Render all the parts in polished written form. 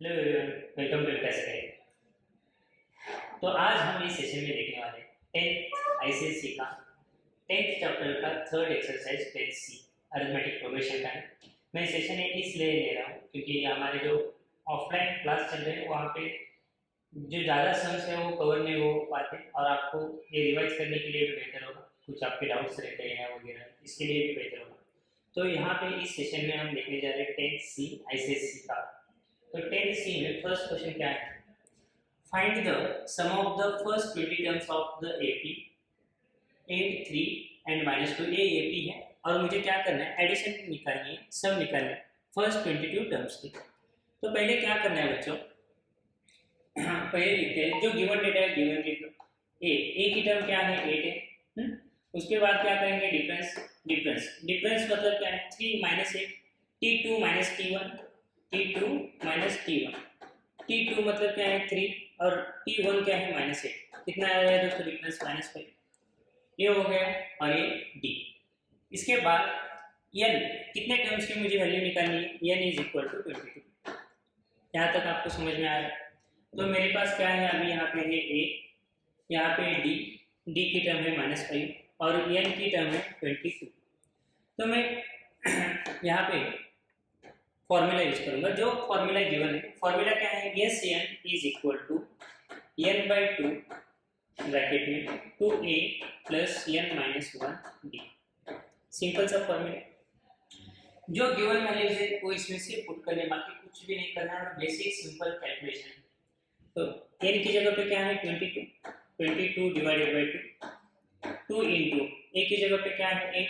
Hello everyone, welcome to class है। तो आज हम इस सेशन में देखने वाले हैं 10th आईसीएससी का 10th चैप्टर का third exercise 10C arithmetic progression का है। मैं सेशन इसलिए ले रहा हूँ क्योंकि हमारे जो ऑफलाइन क्लास चल रहे हैं वहाँ पे जो ज़्यादा सम्स है वो कवर नहीं हो पाते और आपको ये रिवाइज करने के लिए भी बेहतर होगा। कुछ आपके डाउट्स रहते हैं वगैरह, इसके लिए भी बेहतर होगा। तो यहाँ पे इस सेशन में हम देखने जा रहे हैं 10C आईसीएससी का। तो 10C में फर्स्ट क्वेश्चन क्या है? Find the sum of the first 20 terms of the AP 8 3 and -2। ये एपी है और मुझे क्या करना है, एडिशन निकालनी है, सम निकालना है फर्स्ट 22 टर्म्स की। तो पहले क्या करना है बच्चों, पहले लिखते हैं जो गिवन डेटा है, गिवन लिख लो। ए की टर्म क्या है, 8 है। उसके बाद क्या करेंगे, डिफरेंस। डिफरेंस मतलब क्या है, 3 - 8 T2 - T1 T2 - T1 T2 मतलब क्या है, 3 और T1 क्या है, -8। कितना आ रहा है दोस्तों, डिफरेंस -5। ये हो गया और ये डी। इसके बाद n कितने टर्म्स की मुझे वैल्यू निकालनी है, n इज इक्वल टू 22। यहाँ तक आपको समझ में आ रहा है? तो मेरे पास क्या है, अभी यहाँ पे है a, यहाँ पे डी की टर्म है -5 और n की टर्म है 22। तो मैं यहाँ पे फॉर्मूला यूज करूंगा, जो फॉर्मूला गिवन है। फॉर्मूला क्या है, S N is equal to n/2 bracket में 2a plus n minus 1 d. सिंपल सा फॉर्मूला। जो गिवन वैल्यूज है वो इसमें से पुट करने, बाकी कुछ भी नहीं करना है और बेसिक सिंपल कैलकुलेशन। तो n की जगह पे क्या है, 22 डिवाइडेड बाई 2 इंटू a की जगह पे क्या है 8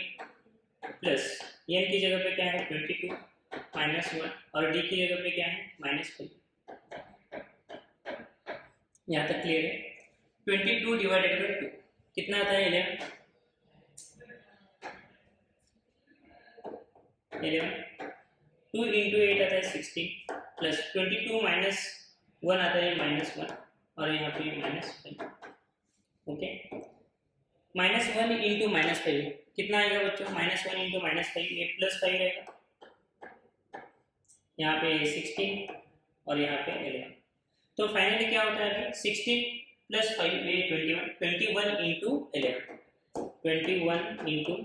प्लस n की जगह पे क्या है 22 -1 और d की जगह पे क्या है -5। यहाँ तक क्लियर है? 22 डिवाइडेड बाई 2 कितना आता है, 11। 2 इंटू 8 आता है 16 प्लस 22 माइनस 1 आता है -1 और यहाँ पे -5। ओके, -1 इंटू -5 कितना आएगा बच्चों, -1 इंटू -5 ये +5 रहेगा। यहाँ पे 16 और यहाँ पे 11। तो फाइनली क्या होता है, 16 प्लस 5 ये 21 इंटू 11, 21 इंटू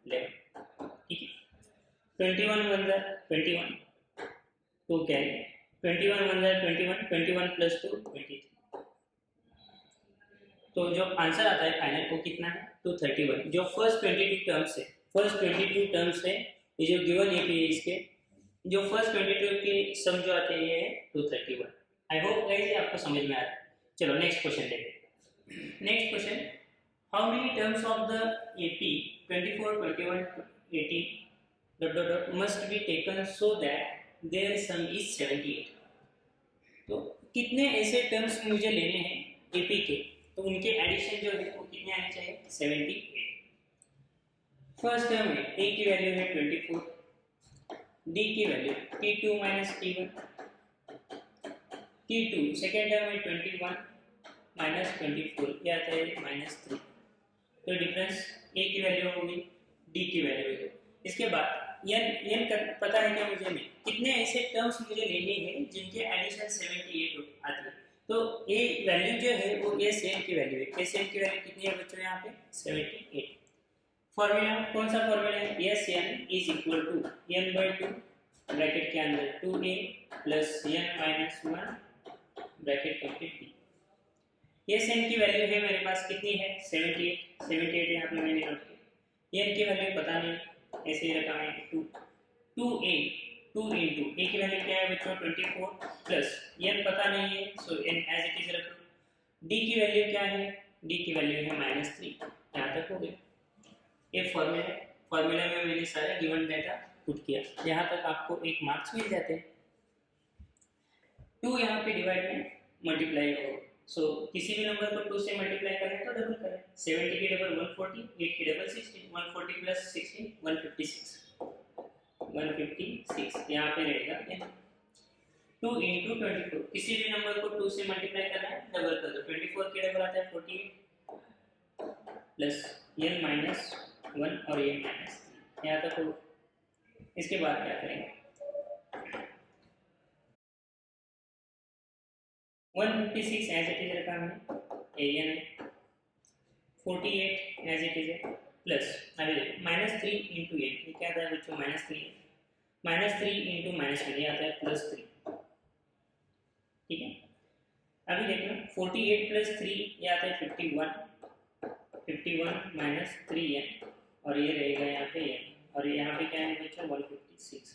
11। ठीक है, 21 वन जा 21, तो क्या है 21 वन जा 21, 21 प्लस 2 23। तो जो आंसर आता है फाइनल वो कितना है, 231। जो फर्स्ट 22 टर्म्स है, फर्स्ट 22 टर्म्स है, ये जो गिवन एपी है, इसके जो फर्स्ट 22 की सम जो आते हैं ये है 231। आई होप गाइस आपको समझ में आ रहा है। चलो नेक्स्ट क्वेश्चन देखते हैं। Next question, how many terms of the AP 24 21 18 dot dot dot must be taken so that their sum is 78। तो कितने ऐसे टर्म्स मुझे लेने हैं एपी के, तो उनके एडिशन जो है वो कितने आने चाहिए, 78। फर्स्ट टर्म है ए की वैल्यू है 24, डी की value T2 minus T1, T2 second term है 21 माइनस 24, ये आता है -3। तो डिफरेंस ए की वैल्यू होगी, डी की वैल्यू होगी। इसके बाद n पता है क्या मुझे, में कितने ऐसे टर्म्स मुझे लेने हैं जिनके एडिशन 78 आती है। तो ए वैल्यू जो है वो एस एन की वैल्यू है। एस एन की वैल्यू कितनी है बच्चों, यहाँ पे 78। फॉर्मूला कौन सा फॉर्मूला है, S N is equal to n/2 bracket के अंदर 2a plus n minus 1 bracket complete d. S n की वैल्यू है मेरे पास कितनी है, 78। 78 यहाँ पे मैंने नोट किया। n की वैल्यू पता नहीं, ऐसे ही रखा है 2a 2 इंटू ए की वैल्यू क्या है बच्चों 24 प्लस n पता नहीं है, सो n एज इट इज रखो। d की वैल्यू क्या है, d की वैल्यू है -3। यहाँ तक हो गया। ये फॉर्मूला में मैंने सारे गिवन डेटा पुट किया। यहाँ तक आपको 1 मार्क्स मिल जाते हैं। 2 यहाँ पे डिवाइड में मल्टीप्लाई हो, सो किसी भी नंबर को 2 से मल्टीप्लाई करें तो डबल करें। 70 की डबल 140, 8 की डबल 16, 140 प्लस 16 156, 156 यहाँ पे रहेगा। 2 इंटू 24, किसी भी नंबर को 2 से मल्टीप्लाई करना है डबल कर दो। 24 की डबल आता है 48 प्लस n माइनस 1 और n माइनस 3, यहाँ तक हो। इसके बाद क्या करेंगे, 156 एज इट इज रखा हमने, एन है 48 एज इट इज है प्लस, अभी देखो -3 इंटू एन, ये क्या आता है बच्चों -3 है, -3 इंटू -1 ये आता है +3, ठीक है। अभी देखना 48 प्लस 3 ये आता है 51, 51 माइनस 3n और ये रहेगा यहाँ पे n, और यहाँ पे क्या है बच्चों 156,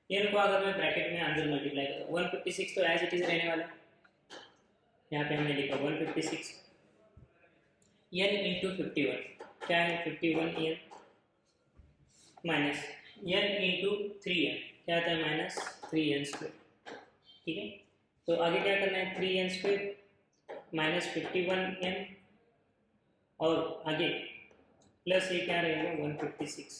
n को अगर मैं ब्रैकेट में अंदर मल्टीप्लाई करूँ 156 तो एज इट इज रहने वाला है, यहाँ पे हमने लिखा 156 n इंटू 51 क्या है 51n minus n into 3n क्या आता है -3n², ठीक है। तो आगे क्या करना है 3n² माइनस 51n और आगे प्लस ये क्या रहेगा 156।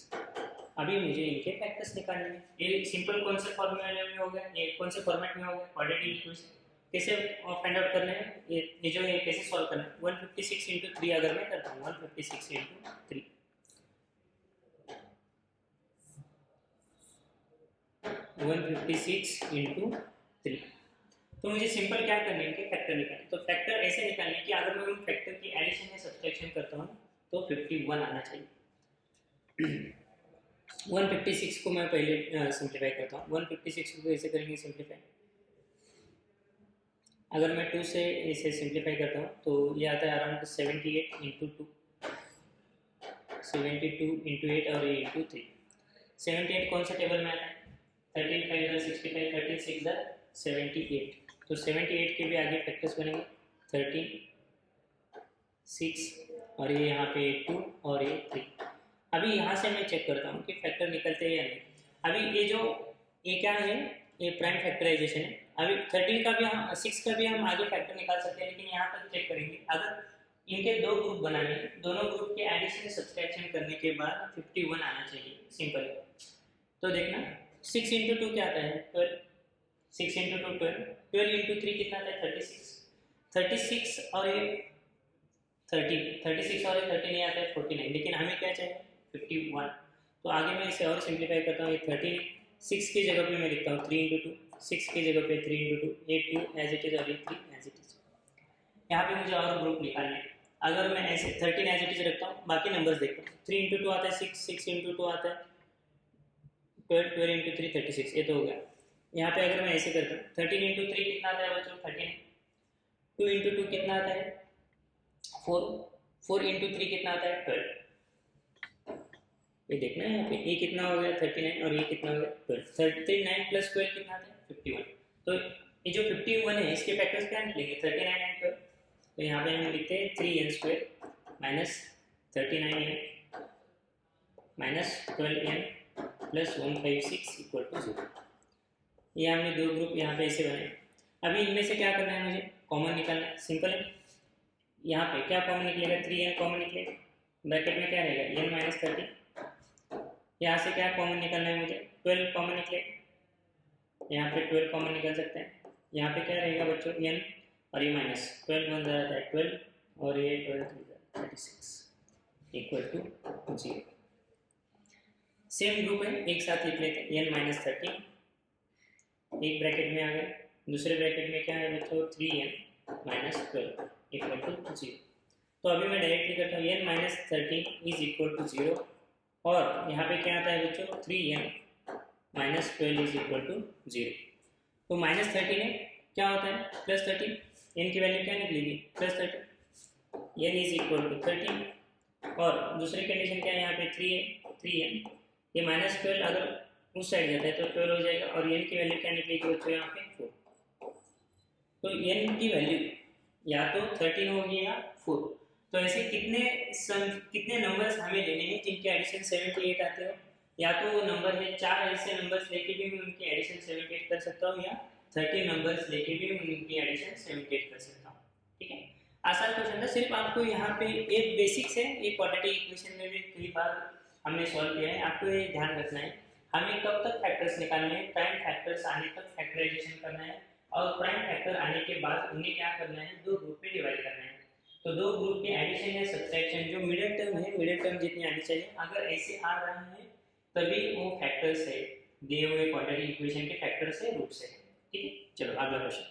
अभी मुझे इनके फैक्टर्स निकालने हैं, ये सिंपल कौन से फॉर्मूले में होगा, ये कौन से फॉर्मेट में होगा, क्वाड्रेटिक इक्वेशन कैसे फाइंड आउट करना है, ये जो ये कैसे सॉल्व करना है 156 इंटू 3 अगर मैं करता हूँ 156 इंटू 3 156 इंटू 3, तो मुझे सिंपल क्या करने हैं कि फैक्टर निकालने, तो फैक्टर ऐसे निकालने कि अगर मैं उन फैक्टर की एडिशन या सब्सट्रैक्शन करता हूँ तो 51 आना चाहिए। 156 को मैं पहले सिंप्लीफाई करता हूँ, 156 को कैसे करेंगे सिंप्लीफाई, अगर मैं 2 से इसे सिंप्लीफाई करता हूँ तो ये आता है अराउंड 78 इंटू 2, 72 इंटू 8 और ये इंटू 3, 78 कौन सा टेबल में आता है 13 5 65 13 6 78, तो 78 के भी आगे फैक्टर्स बनेंगे 13 6 और ये यहाँ पे 2 और ये 3। अभी यहाँ से मैं चेक करता हूँ कि फैक्टर निकलते हैं या नहीं। अभी ये क्या है, ये प्राइम फैक्टराइजेशन है। अभी 13 का भी हम 6 का भी हम आगे फैक्टर निकाल सकते हैं, लेकिन यहाँ तक चेक करेंगे अगर इनके दो ग्रुप बनाने हैं, दोनों ग्रुप के एडिशन सब्सट्रैक्शन करने के बाद 51 आना चाहिए सिंपल। तो देखना 6 इंटू 2 क्या आता है 12, 6 इंटू 2 12, 12 इंटू 3 कितना आता है 36, 36 और ये 36 और ये 30 नहीं आता है 49, लेकिन हमें क्या चाहिए 51। तो आगे मैं इसे और सिंप्लीफाई करता हूँ, ये 36 की जगह पे मैं लिखता हूँ 3 इंटू 2, 6 की जगह पे 3 इंटू 2, 8 2 एज इट इज और ये 3 एज इट इज। यहाँ पे मुझे और ग्रुप निकालने हैं, अगर मैं ऐसे 13 एज इट इज रखता हूँ, बाकी नंबर्स देखता हूँ, 3 इंटू 2 आता है 6, 6 इंटू 2 आता है 12, 12 इंटू 3 36, ये तो हो गया। यहाँ पे अगर मैं ऐसे करता हूँ 13 इंटू 3 कितना आता है बच्चों 13, 2 इंटू 2 कितना आता है 4, 4 इंटू 3 कितना आता है 12, ये देखना है यहाँ पे ये कितना हो गया 39 और ये कितना हो गया 12, 39 प्लस 12 कितना आता है 51। तो ये जो 51 है इसके फैक्टर्स क्या निकलेंगे 39 एंड 12, तो यहाँ पे हम लिखते हैं 3n² minus 39n minus 12n plus 156 equal to 0। ये हमने दो ग्रुप यहाँ पे ऐसे बनाए। अभी इनमें से क्या करना है मुझे कॉमन निकालना है, सिंपल है। यहाँ पे क्या कॉमन निकलेगा 3n कॉमन निकलेगा, ब्रैकेट में क्या रहेगा n माइनस 30, यहाँ से क्या कॉमन निकालना है मुझे 12 कॉमन निकलेगा, यहाँ पे 12 कॉमन निकल सकते हैं। यहाँ पे क्या रहेगा बच्चों n और ये माइनस 12 बन जाता है 12 और ये 12 36 इक्वल टू 0। सेम ग्रुप है एक साथ लिख लेते हैं n माइनस 30, एक ब्रैकेट में आ गया, दूसरे ब्रैकेट में क्या है बच्चों 3n माइनस 12 इक्वल टू 0। तो अभी मैं डायरेक्टली करता हूँ n minus 30 is equal to 0 और यहाँ पे क्या आता है बच्चों 3n minus 12 is equal to 0। तो माइनस 30 है क्या होता है प्लस 30, n की वैल्यू क्या निकलेगी plus 30, n is equal to 30 और दूसरी कंडीशन क्या है यहाँ पे 3n, ये माइनस 12 अगर उस साइड जाता है तो 12 हो जाएगा और n की वैल्यू क्या निकलेगी बच्चों यहाँ पे 4। तो n की वैल्यू या तो 13 होगी या 4। तो ऐसे कितने नंबर्स हमें लेने हैं जिनके एडिशन 78 आते हो, या तो वो नंबर है 4 ऐसे नंबर्स लेके भी मैं उनकी एडिशन 78 कर सकता हूँ या 30 नंबर्स लेके भी मैं उनकी एडिशन 78 कर सकता हूँ। ठीक है, आसान क्वेश्चन था, सिर्फ आपको यहाँ पे एक बेसिक्स है, एक क्वाड्रेटिक इक्वेशन में भी कई बार हमने सॉल्व किया है, आपको ये ध्यान रखना है हमें कब तक फैक्टर्स निकालने हैं, प्राइम फैक्टर्स आने तक फैक्टराइजेशन करना है और प्राइम फैक्टर आने के बाद उन्हें क्या करना है दो ग्रुप में डिवाइड करना है। तो दो ग्रुप के एडिशन या सब्ट्रैक्शन जो मिडिल टर्म है, मिडिल टर्म जितनी आनी चाहिए अगर ऐसे आ रहा है तभी वो फैक्टर्स है, दिए हुए क्वाड्रेटिक इक्वेशन के फैक्टर्स है रूट्स है। ठीक है, चलो अगला क्वेश्चन।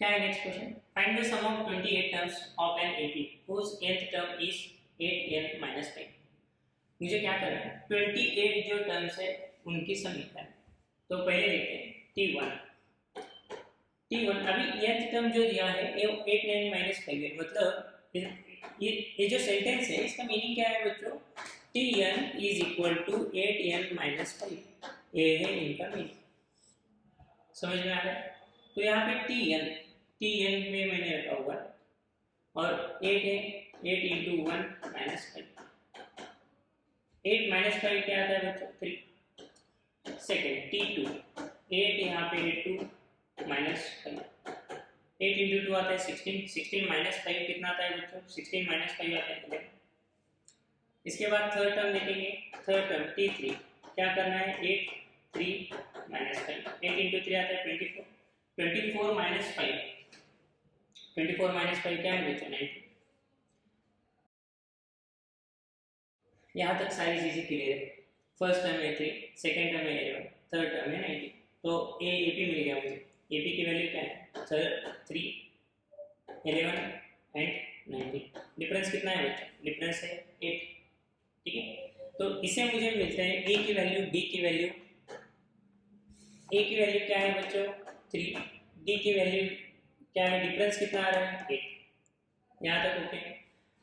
क्या है next question, find the sum of 28 terms of an AP whose nth term is 8n minus 5। मुझे क्या करना है, 28 जो टर्म्स है उनकी सम निकालना है। तो पहले देखते हैं T1 अभी nth टर्म जो दिया है ये 8n minus 5 है, मतलब ये जो सेंटेंस है इसका मीनिंग क्या है बच्चों, Tn is equal to 8n minus 5, ये है इनका मीनिंग, समझ में आ रहा है। तो यहाँ पे Tn में मैंने रखा हुआ और 8 है, 8 इंटू 1 माइनस 5, 8 माइनस 5 क्या आता है बच्चों 3। सेकेंड T2 8 यहाँ पे 2 माइनस 5, 8 इंटू 2 आता है 16, 16 माइनस 5 कितना आता है बच्चों 16 माइनस 5 आता है 11। इसके बाद थर्ड टर्म देखेंगे, थर्ड टर्म T3 क्या करना है 8 3 माइनस 5, 8 इंटू 3 आता है 24, 24 माइनस 5, 24 माइनस 5 क्या है बच्चों 90। यहाँ तक सारी चीजें क्लियर है, फर्स्ट टर्म है 3, सेकेंड टर्म है 11, थर्ड टर्म है 90। तो एपी मिल गया मुझे, एपी की वैल्यू क्या है 3 11 एंड 90, डिफरेंस कितना है बच्चों, डिफरेंस है 8, ठीक है। तो इसे मुझे मिलता है ए की वैल्यू, बी की वैल्यू, ए की वैल्यू क्या है बच्चों 3, डी की वैल्यू क्या है, डिफरेंस कितना आ रहा है 8, यहाँ तक ओके।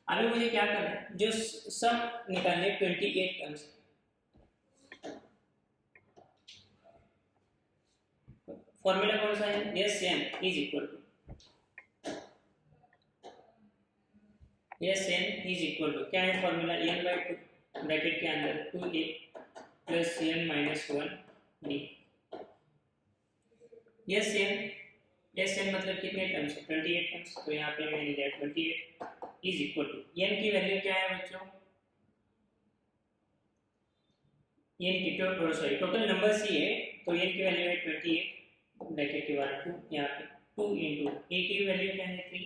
अभी मुझे क्या करना है, जो सम निकालने 28 टर्म्स, फॉर्मूला कौन सा है, S N is equal to क्या है फॉर्मूला, एन बाई 2 ब्रैकेट के अंदर 2a plus N minus 1 D. S N मतलब कितने टर्म्स है 28 टर्म्स, तो यहाँ पे मैंने लिया 28 इज इक्वल टू एन की वैल्यू क्या है बच्चों, एन की टोटल नंबर सी है, तो एन की वैल्यू है 28 ब्रैकेट के बाद 2, यहाँ पे 2 इंटू ए की वैल्यू क्या है 3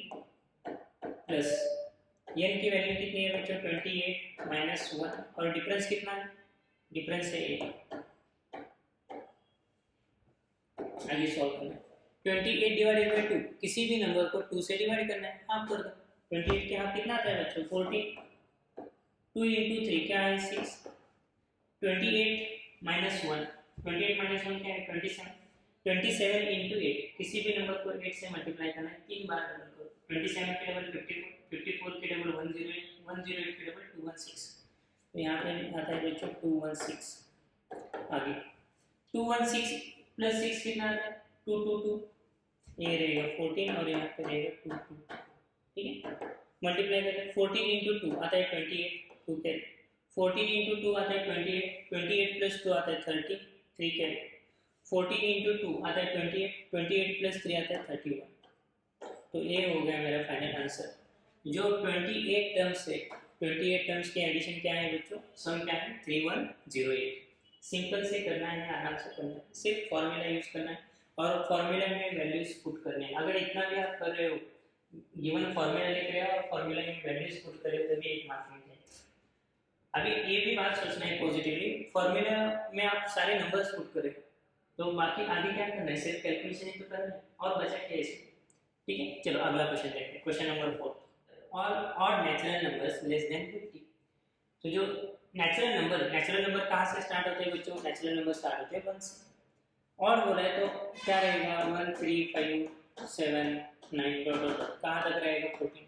प्लस एन की वैल्यू कितनी है बच्चों 28 माइनस 1 और डिफरेंस कितना है, डिफरेंस है 8। आगे सॉल्व करना है, 28 डिवाइडेड बाई 2, किसी भी नंबर को 2 से डिवाइड करना है, हाफ कर दो। 28 के हाफ कितना आता है बच्चों 40, 2 इंटू 3 क्या है 6, 28 माइनस 1, 28 माइनस 1 क्या है 27, 27 इंटू 8, किसी भी नंबर को 8 से मल्टीप्लाई करना है, 3 बार डबल करो, 27 के डबल 54, 54 के डबल 108, 108 के डबल 216, तो यहाँ पे आता है बच्चों 216। आगे 216 प्लस 6 कितना आता है 222, ये रहेगा 14 और यहाँ पे रहेगा 22, ठीक है। मल्टीप्लाई करें 14 इंटू 2 आता है 28, 2 कैरी, 14 इंटू 2 आता है 28, 28 प्लस 2 आता है 30, 3 कैरी, 14 इंटू 2 आता है 28, 28 प्लस 3 आता है 31। तो ये हो गया मेरा फाइनल आंसर, जो 28 टर्म्स है, 28 टर्म्स के एडिशन क्या है बच्चों, सम क्या है 3108। सिंपल से करना है, आराम से करना है, सिर्फ फॉर्मूला यूज करना है और फॉर्मूला में वैल्यूज पुट करने हैं। अगर इतना भी आप कर रहे हो, गिवन फॉर्मूला लिख रहे हो और फॉर्मूला में वैल्यूज पुट कर रहे हो, तभी एक मार्क्स मिल जाएगा। अभी ये भी बात सोचना है पॉजिटिवली, फॉर्मूला में आप सारे नंबर्स पुट करें तो बाकी आगे क्या करना है, सिर्फ कैलकुलेशन ही तो करना है और बचा क्या इसमें, ठीक है। चलो अगला क्वेश्चन देखते हैं, question number 4, odd natural numbers less than 50। तो जो नेचुरल नंबर कहाँ से स्टार्ट होते हैं बच्चों, नेचुरल नंबर स्टार्ट होते हैं 1 से, और बोला है तो क्या रहेगा 1 3 5 7 9 डॉट कहाँ तक रहेगा 14।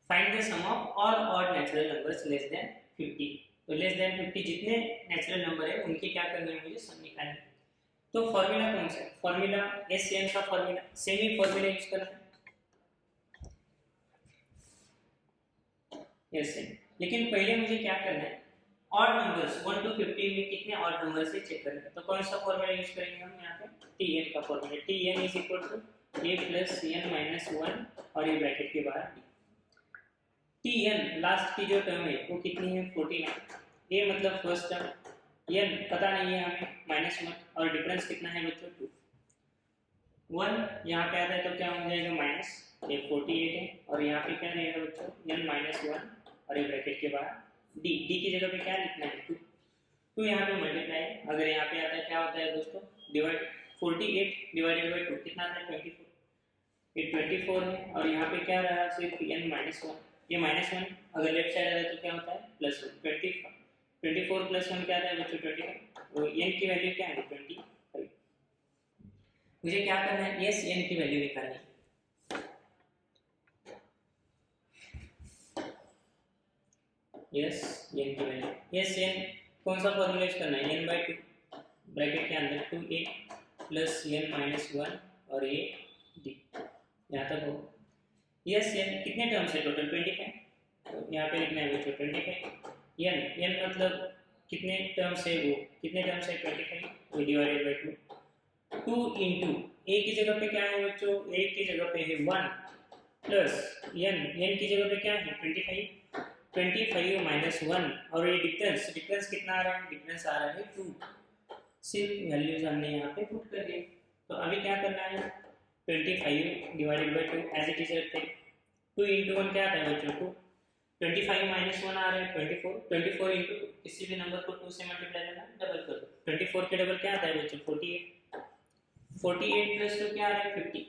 Find the sum of all odd natural numbers less than 50। तो लेस देन 50 जितने नेचुरल नंबर है उनकी क्या करनी है, मुझे सम निकालनी है। तो फॉर्मूला कौन सा है, फॉर्मूला एस एन का फॉर्मूला, सेम ही फॉर्मूला यूज करना है एस एन। लेकिन पहले मुझे क्या करना है, ऑड नंबर्स 1 to 50 में कितने ऑड नंबर्स है चेक करना है। तो कौन सा फॉर्मूला यूज करेंगे हम यहाँ पे, टी एन का formula, T N is equal to A plus N minus 1 और ये ब्रैकेट के बाहर टी एन लास्ट की जो टर्म है वो कितनी है 49, ये मतलब फर्स्ट टर्म, एन पता नहीं है हमें -1 और डिफरेंस कितना है बच्चों 2, 1 यहाँ पे आता है तो क्या हो जाएगा माइनस, ये 48 है और यहाँ पे क्या रहेगा बच्चों n -1 और ये ब्रैकेट के बाहर डी, डी की जगह पे क्या लिखना है 2, 2 यहाँ पे मल्टीप्लाई, अगर यहाँ पे आता है क्या होता है दोस्तों डिवाइड, 48 डिवाइडेड बाई 2 कितना आता है 24, ये 24 है और यहाँ पे क्या रहा सिर्फ n -1, ये -1 अगर लेफ्ट साइड आ जाए तो क्या होता है +1, 24 + 1 क्या आता है बच्चों 25, तो n की वैल्यू क्या है 25। मुझे क्या करना है, यस n की वैल्यू निकालनी है। यस n की वैल्यू, यस n कौन सा फॉर्मूला यूज करना है, n/2 ब्रैकेट के अंदर 2a प्लस n -1 और a d, यहाँ तक हो। यस n कितने टर्म्स है टोटल 25, तो यहाँ पे लिखना है बच्चों 25, n मतलब कितने टर्म्स है, वो कितने टर्म्स है 25, वो डिवाइडेड बाय 2 इंटू a की जगह पे क्या है बच्चों, a की जगह पे है 1 प्लस n की जगह पे क्या है 25 माइनस 1 और ये डिफरेंस कितना आ रहा है, डिफरेंस आ रहा है 2, सिर्फ वैल्यूज हमने यहाँ पे पुट कर दी। तो अभी क्या करना है 25 divided by 2 as it is रखते हैं, 2 इंटू 1 क्या आता है बच्चों 2, 25 माइनस 1 आ रहा है 24 इंटू किसी भी नंबर को 2 से मल्टीप्लाई करना डबल कर दो, 24 के डबल क्या आता है बच्चों 48 प्लस 2 क्या आ रहा है 50,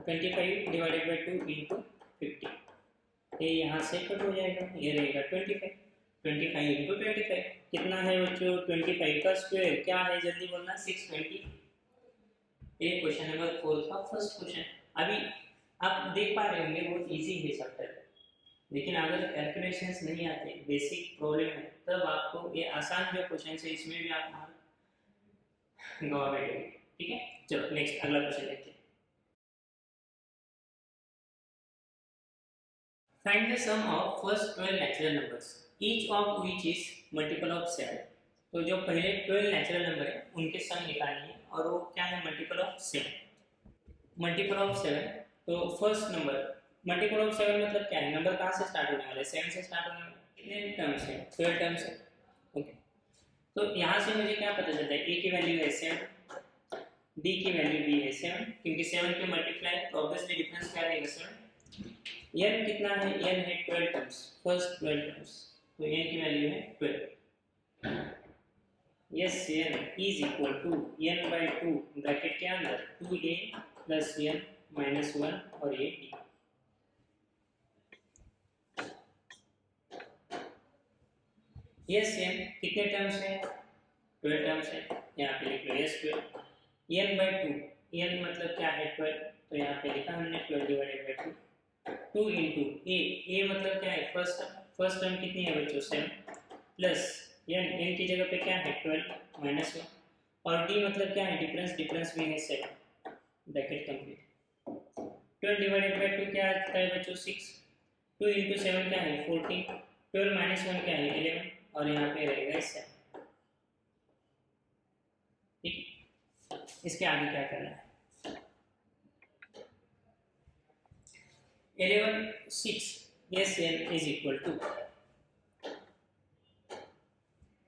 25 डिवाइडेड बाय 2 इंटू 50, ये यहाँ से कट हो जाएगा, ये रहेगा 25 इंटू 25 कितना है बच्चों 25 का स्क्वायर क्या है जल्दी बोलना 620। ये क्वेश्चन नंबर 4 का फर्स्ट क्वेश्चन। अभी आप देख पा रहे होंगे बहुत इजी है चैप्टर, लेकिन अगर कैलकुलेशंस नहीं आते बेसिक प्रॉब्लम है तब आपको ये आसान जो क्वेश्चन है इसमें भी आप मार्क गवा बैठेंगे। ठीक है, चलो नेक्स्ट अगला क्वेश्चन देखते हैं। Find the sum of first 12 natural numbers, each of which is multiple of 7। तो जो पहले 12 नेचुरल नंबर है उनके सम निकालनी है और वो क्या है मल्टीपल ऑफ 7, मल्टीपल ऑफ 7। तो फर्स्ट नंबर मल्टीपल ऑफ 7 मतलब क्या है, नंबर कहाँ से स्टार्ट होने वाला है 7 से स्टार्ट होने वाला है, कितने टर्म्स है 12 टर्म्स है। ओके, तो यहाँ से मुझे क्या पता चलता है, a की वैल्यू है 7, d की वैल्यू भी है 7, क्योंकि 7 के मल्टीप्लाई तो ऑब्वियसली डिफरेंस क्या रहेगा 7, n कितना है, n है 12 टर्म्स, फर्स्ट 12 टर्म्स, तो n की वैल्यू है 12। S n is equal to n/2 bracket के अंदर 2a प्लस n माइनस 1 और ये d। यस n कितने टर्म्स है 12 टर्म्स है, यहाँ पे लिख लो यस 12, n/2 n मतलब क्या है 12, तो यहाँ पे लिखा हमने 12 डिवाइडेड बाय 2, 2 इंटू ए मतलब क्या है फर्स्ट टर्म कितनी है बच्चों 7 प्लस n की जगह पे क्या है 12 माइनस 1 और d मतलब क्या है डिफरेंस भी है 7 ब्रैकेट कंप्लीट। 12 डिवाइडेड बाय 2 क्या आता है बच्चों 6, 2 इंटू 7 क्या है 14, 12 माइनस 1 क्या है 11 और यहाँ पे रहेगा 7। ठीक, इसके आगे क्या करना है 11 6, yes n is equal to,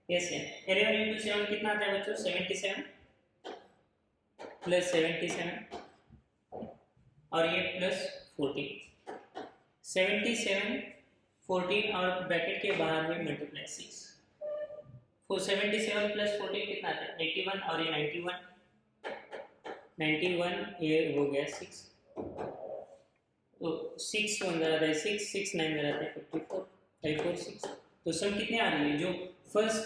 yes n 11 into 7 कितना आता है बच्चों 77 प्लस 77 और ये प्लस 14, 77 14 और ब्रैकेट के बाहर में मल्टीप्लाई 6, तो 77 प्लस 14 कितना आता है 81 और ये 91 ये हो गया 6, तो 6 अंदर आता है 6 6 9 अंदर आता है 54 5 4 6, तो सम कितने आ रही है जो फर्स्ट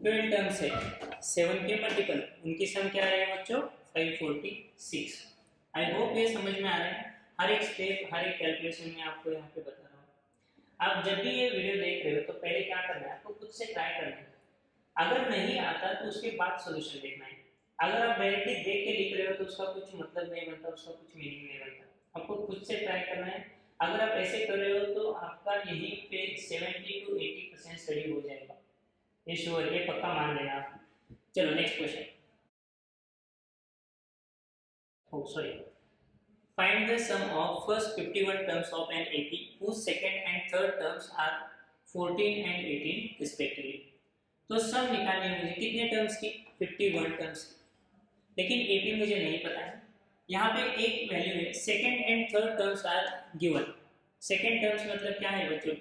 12 टर्म्स है 7 के मल्टीपल उनकी सम क्या रहेगा बच्चों 546। आई होप ये समझ में आ रहा है, हर एक स्टेप हर एक कैलकुलेशन में आपको यहाँ पे बता रहा हूँ। आप जब भी ये वीडियो देख रहे हो तो पहले क्या करना है आपको खुद से ट्राई करना है, अगर नहीं आता तो उसके बाद सोल्यूशन देखना है। अगर आप डायरेक्टली देख के लिख रहे हो तो उसका कुछ मतलब नहीं बनता, उसका कुछ मीनिंग नहीं बनता, आपको खुद से ट्राई करना है। अगर आप ऐसे कर रहे हो तो आपका यहीं पे 70 to 80% स्टडी हो जाएगा, ये श्योर, ये पक्का मान लेना आप। चलो next question, oh sorry, find the sum of first 51 terms of an AP whose second and third terms are 14 and 18 respectively। तो सम निकालनी है मुझे कितने टर्म्स की 51 टर्म्स की, लेकिन एपी मुझे नहीं पता है। यहाँ पे एक वैल्यू है second and third terms are given, second terms मतलब क्या है बच्चों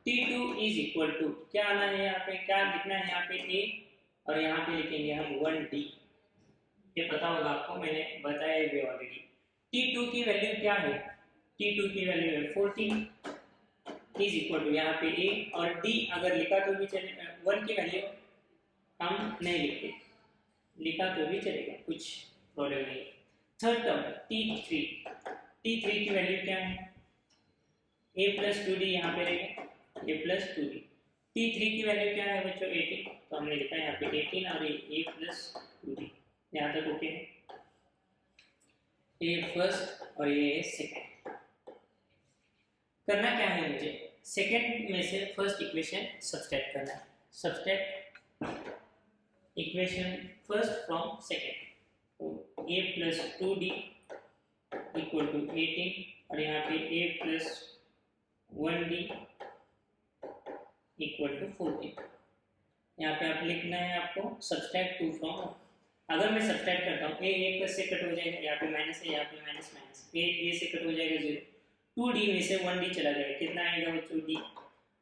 t2 इज इक्वल टू क्या आना है, यहाँ पे क्या लिखना है, यहाँ पे a और यहाँ पे लिखेंगे हम 1d, ये पता होगा आपको, मैंने बताया भी ऑलरेडी। T2 की वैल्यू क्या है? T2 की वैल्यू है 14 इज इक्वल टू यहाँ पे A और D अगर लिखा तो भी चलेगा, 1 की वैल्यू हम नहीं लिखते, लिखा तो भी चलेगा, कुछ प्रॉब्लम नहीं। थर्ड टर्म T3 की वैल्यू क्या है? A प्लस 2D यहाँ पे रहेगा, A प्लस 2D। T3 की वैल्यू क्या है बच्चों? 18, तो हमने लिखा है यहाँ पे 18 और A प्लस 2D। यहाँ तक ओके है। ये फर्स्ट और ये सेकंड। करना क्या है मुझे? सेकंड में से फर्स्ट इक्वेशन सब्सट्रैक्ट करना है। Subtract equation first from second. तो A plus 2D equal to 18 और यहाँ पे A plus 1D equal to 14। यहाँ पे आप लिखना है आपको सब्सट्रैक्ट 2 फ्रॉम। अगर मैं सब्सट्रैक्ट करता हूँ, A प्लस से कट हो जाएगा, यहाँ पे माइनस है, यहाँ पे माइनस माइनस, A से कट हो जाएगा 0, 2D में से 1D चला गया, कितना आएगा बच्चों? D,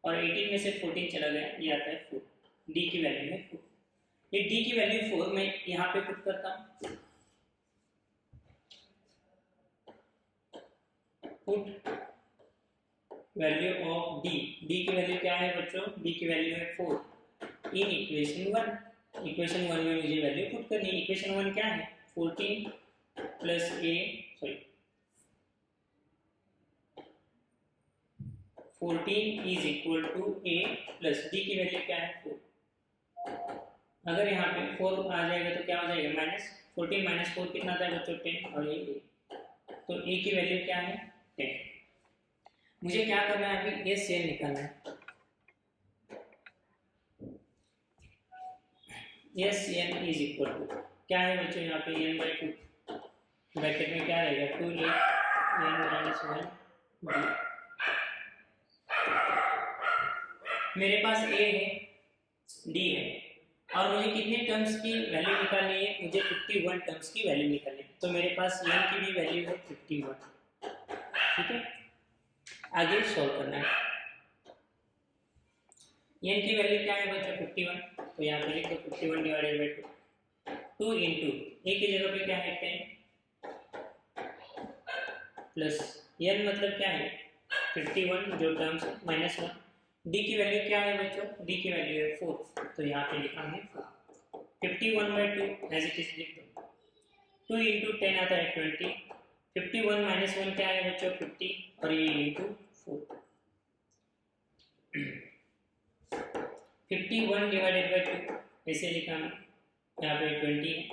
और 18 में से 14 चला गया, ये आता है 4, D की वैल्यू है 4। ये D की वैल्यू 4 मैं यहाँ पे पुट करता हूँ, put value of D। D की वैल्यू क्या है बच्चों? D की वैल्यू है 4 इन इक्वेशन 1। इक्वेशन 1 में मुझे वैल्यू पुट करनी है। इक्वेशन 1 क्या है? 14 plus A, sorry 14 is equal to A plus D की वैल्यू क्या है? 4। अगर यहाँ पे 4 आ जाएगा तो क्या हो जाएगा? माइनस 14 माइनस 4 कितना आता है बच्चों? 10, और ये A, तो A की वैल्यू क्या है? 10। मुझे क्या करना है अभी? ये सेल निकालना है। S n is equal to क्या है बच्चों? यहाँ पे n बाई 2, ब्रैकेट में क्या रहेगा? 2a n minus 1 b। मेरे पास a है, d है, और मुझे कितने टर्म्स की वैल्यू निकालनी है? मुझे 51 टर्म्स की वैल्यू निकालनी है। तो मेरे पास n की भी वैल्यू है 51। ठीक है, आगे सॉल्व करना है। n की वैल्यू क्या है बच्चों? 51, तो यहाँ पे लिख दो 51 डिवाइडेड बाई 2 इंटू a की जगह पे क्या है? 10 प्लस n मतलब क्या है? 51 जो टर्म्स माइनस 1। d की वैल्यू क्या है बच्चों? d की वैल्यू है 4, तो यहाँ पे लिखा हमने 4। 51 बाई 2 एज इट इज लिख दो, 2 इंटू 10 आता है 20, 51 माइनस 1 क्या है बच्चों? 50, और ये इंटू 4। 51 डिवाइडेड बाई 2 ऐसे लिखा हमने, यहाँ पे 20 है,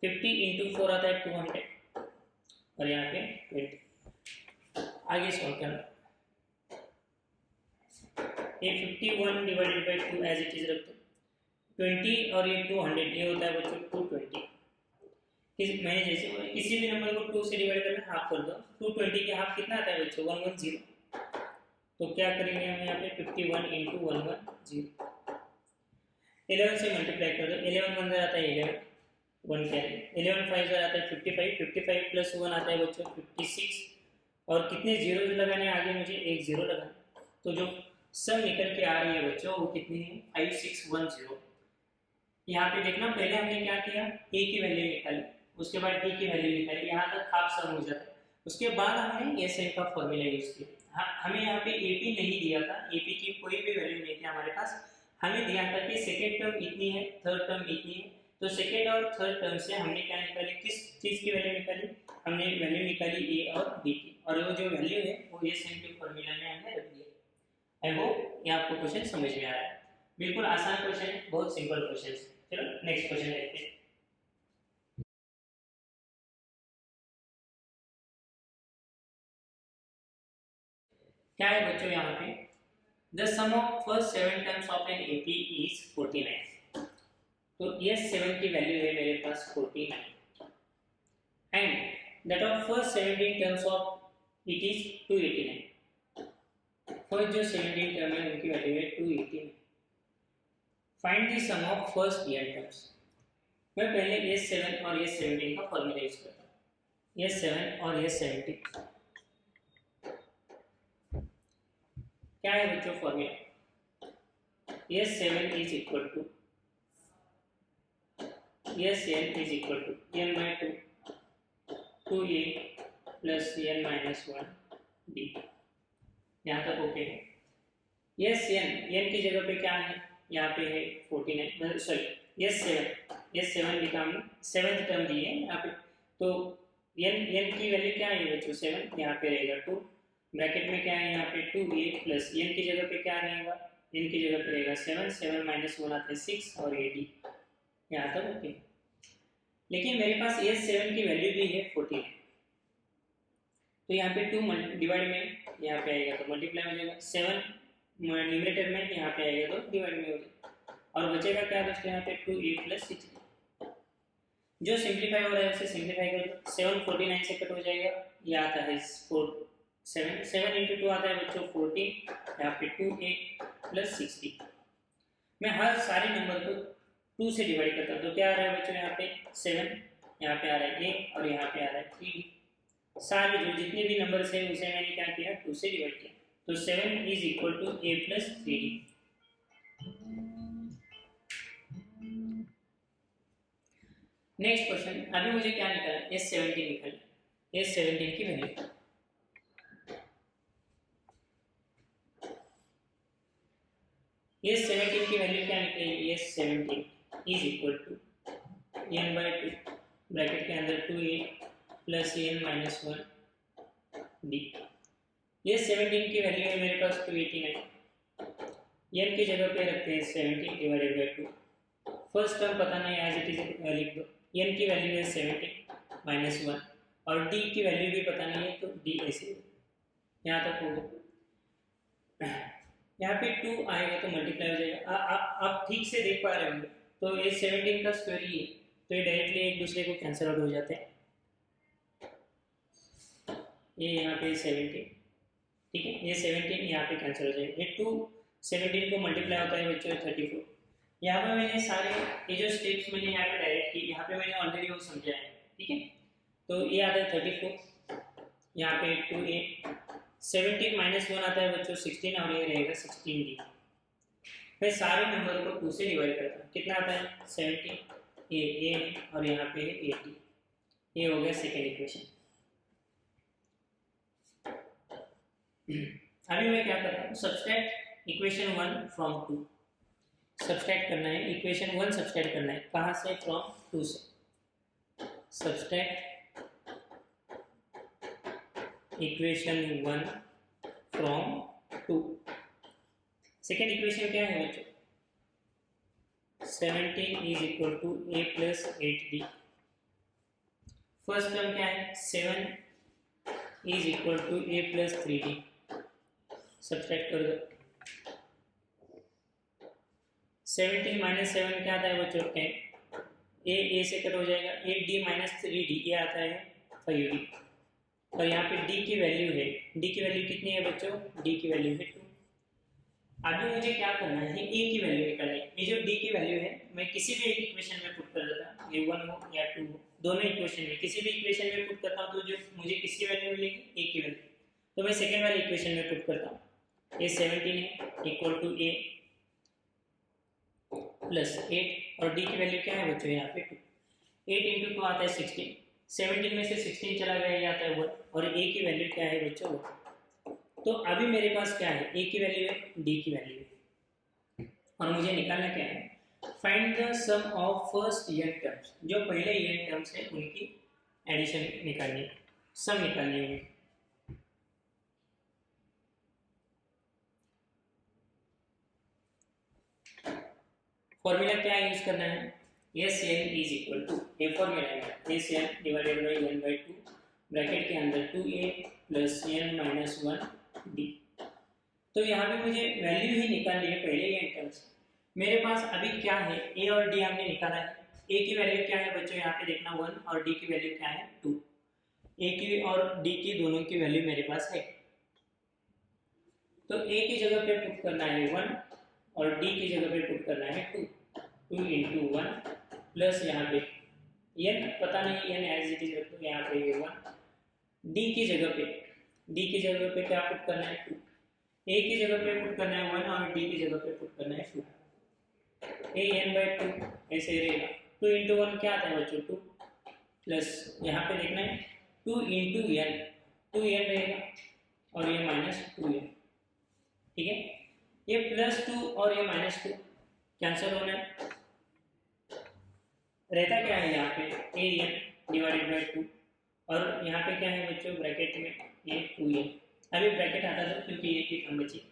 50 इंटू 4 आता है 200, और यहाँ पे 20। आगे सॉल्व करना। ये 51 divided by 2 as it is रख दो, 20 और ये 200, ये होता है बच्चों 220। मैंने जैसे बोला किसी भी नंबर को 2 से डिवाइड करना, हाफ कर दो। 220 के हाफ कितना आता है बच्चों? 110। तो क्या करेंगे हम यहाँ पे? 51 इंटू 110, 11 से मल्टीप्लाई कर दो। 11 1 आता है 11, 1 कैरी, 11 5 आता है 55, 55 प्लस 1 आता है बच्चों 56, और कितने जीरो लगाने आगे? मुझे एक जीरो लगाना। तो जो सम निकल के आ रही है बच्चों वो कितनी है? 5610। यहाँ पे देखना, पहले हमने क्या किया? a की वैल्यू निकाली, उसके बाद d की वैल्यू निकाली, यहाँ तक हाफ सम हो जाता है। उसके बाद हमने एस एन का फॉर्मूला यूज किया। हमें यहाँ पे एपी नहीं दिया था, एपी की कोई भी वैल्यू नहीं थी हमारे पास। हमें दिया था कि सेकेंड टर्म इतनी है, थर्ड टर्म इतनी है, तो सेकेंड और थर्ड टर्म से हमने क्या निकाली? किस चीज की वैल्यू निकाली? हमने वैल्यू निकाली ए और बी की, और वो जो वैल्यू है वो एस एन के फॉर्मूला में हमने रख दिया। आई होप ये आपको क्वेश्चन समझ में आ रहा है। बिल्कुल आसान क्वेश्चन है, बहुत सिंपल क्वेश्चन है। चलो नेक्स्ट क्वेश्चन देखते हैं। क्या है बच्चों यहाँ पे? The sum of first 7 terms of an AP is 49। तो ये 7 की वैल्यू है मेरे पास 49, and that of first 17 terms of it is 289। First जो 17 टर्म है उनकी वैल्यू है 289। Find the sum of first real terms. मैं पहले ये 7 और ये 17 का फॉर्मूला यूज करता हूँ। ये 7 और ये 17 क्या है बच्चों फॉर्मूला? ये 7 is equal to S N is equal to N by two two A plus N minus one D. यहाँ तक ओके है। एस एन की जगह पे क्या है, यहाँ पे है 49, सॉरी एस सेवन लिखा हमने, सेवंथ टर्म दी है यहाँ पे। तो एन की वैल्यू क्या है बच्चों, 7, यहाँ पे रहेगा 2, ब्रैकेट में क्या है यहाँ पे 2a प्लस एन की जगह पे क्या रहेगा, एन की जगह पे रहेगा 7, 7 माइनस 1 आता है 6 और ये डी। यहाँ तक ओके। लेकिन मेरे पास एस 7 की वैल्यू भी है 14, तो यहाँ पे 2 डिवाइड में यहाँ पे आएगा तो मल्टीप्लाई हो जाएगा, 7 न्यूमरेटर में यहाँ पे आएगा तो डिवाइड में हो जाएगा, और बचेगा क्या दोस्तों यहाँ पे 2a प्लस 6। जो सिंप्लीफाई हो रहा है उसे सिंप्लीफाई कर दो, 7 49 से कट हो जाएगा, ये आता है 7 इंटू 2 आता है बच्चों 14, यहाँ पे 2a प्लस 60। मैं हर सारे नंबर को 2 से डिवाइड करता हूँ, तो क्या आ रहा है बच्चों यहाँ पे 7, यहाँ पे आ रहा है a और यहाँ पे आ रहा है 3d। सारे जो जितने भी नंबर्स हैं उसे मैंने क्या किया 2 से डिवाइड किया, तो 7 is equal to a plus 3d। Next question, अभी मुझे क्या निकालना है, S17 निकालना है। S17 की वैल्यू, S17 की वैल्यू क्या निकलेगी, S17 is equal to n by 2 bracket के अंदर 2a plus n minus 1 d। S17 की वैल्यू है मेरे पास 289, n की जगह पे रखते हैं 17 डिवाइडेड बाई 2, फर्स्ट टर्म पता नहीं एज इट इज लिख दो, n की वैल्यू है 17 माइनस 1 और d की वैल्यू भी पता नहीं है तो d ऐसे यहाँ तक होगा। यहाँ पे 2 आएगा तो मल्टीप्लाई हो जाएगा। आप ठीक से देख पा रहे होंगे, तो ये 17 का स्क्वायर ही है, तो ये डायरेक्टली एक दूसरे को कैंसिल आउट हो जाते हैं। ये यहाँ पे 17, ठीक है, ये 17 यहाँ पे कैंसिल हो जाएगा, ये 2 17 को मल्टीप्लाई होता है बच्चों 34। यहाँ पे मैंने सारे ये जो स्टेप्स मैंने यहाँ पे डायरेक्ट की, यहाँ पे मैंने ऑलरेडी वो समझाया है, ठीक है। तो ये आता है 34, यहाँ पे 2a, 17 माइनस 1 आता है बच्चों 16 और ये रहेगा 16d। मैं सारे नंबर को 2 से डिवाइड करता हूँ, कितना आता है 17, ये और यहाँ पे 80। ये हो गया सेकेंड इक्वेशन। अभी मैं क्या करता हूँ, सब्सट्रैक्ट इक्वेशन 1 फ्रॉम 2, सब्सट्रैक्ट करना है इक्वेशन 1, सब्सट्रैक्ट करना है कहाँ से, फ्रॉम 2 से। Subtract equation 1 from 2। Second equation क्या है बच्चों, 17 is equal to a plus 8d। First term क्या है 7 is equal to a plus 3d, subtract कर दो। 17 माइनस 7 क्या आता है बच्चों 10, a से कट हो जाएगा, 8d माइनस 3d ये आता है 5d, और यहाँ पे d की वैल्यू है, d की वैल्यू कितनी है बच्चों, d की वैल्यू है 2। अभी मुझे क्या करना है, a की वैल्यू निकालनी है। ये जो d की वैल्यू है मैं किसी भी एक इक्वेशन में पुट कर देता हूँ, ये 1 हो या 2 हो, दोनों इक्वेशन में किसी भी इक्वेशन में पुट करता हूँ तो जो मुझे किसकी वैल्यू मिलेगी, a की वैल्यू, तो मैं सेकेंड वाली इक्वेशन में पुट करता हूँ। ये 17 है इक्वल टू a प्लस 8 और d की वैल्यू क्या है बच्चों यहाँ पे 2, 8 इंटू 2 आता है 16, 17 में से 16 चला गया ये आता है 1, और a की वैल्यू क्या है बच्चों 1। तो अभी मेरे पास क्या है, a की वैल्यू है, d की वैल्यू है, और मुझे निकालना क्या है, find the sum of first n terms, जो पहले n टर्म्स है उनकी एडिशन निकालनी है, सम निकालनी है। फॉर्मूला क्या यूज करना है, Sn इज इक्वल टू, ये फॉर्मूला है Sn divided by n by 2 bracket के अंदर 2a plus n minus 1d। तो यहाँ पे मुझे वैल्यू ही निकालनी है पहले ये टर्म्स। मेरे पास अभी क्या है, a और d हमने निकाला है, a की वैल्यू क्या है बच्चों यहाँ पे देखना 1 और d की वैल्यू क्या है 2, a की और d की दोनों की वैल्यू मेरे पास है, तो a की जगह पे पुट करना है 1 और d की जगह पे पुट करना है 2, 2 इंटू 1 प्लस यहाँ पे n पता नहीं n एज इट इज रख दो, यहाँ पे ये 1, d की जगह पे क्या पुट करना है 2, a की जगह पे पुट करना है 1 और d की जगह पे पुट करना है 2, a n बाई 2 ऐसे रहेगा 2 इंटू 1 क्या आता है बच्चों 2, प्लस यहाँ पे देखना है 2 इंटू एन, 2n रहेगा और ये माइनस 2n, ठीक है। ये +2 और ये -2 कैंसिल होना है, रहता क्या है यहाँ पे an डिवाइडेड बाई 2 और यहाँ पे क्या है बच्चों ब्रैकेट में ये 2n, अभी ब्रैकेट आता था क्योंकि ये की टर्म बची,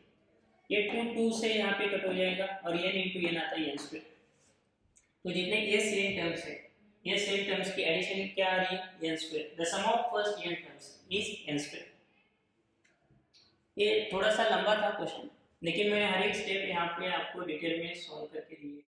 ये 2 से यहाँ पे कट हो जाएगा और n इंटू n आता है n²। तो जितने ये सेम टर्म्स है, ये सेम टर्म्स की एडिशन क्या आ रही है n², the sum of first n terms is n²। ये थोड़ा सा लंबा था क्वेश्चन, लेकिन मैंने हर एक स्टेप यहाँ पे आपको डिटेल में सॉल्व करके दिए।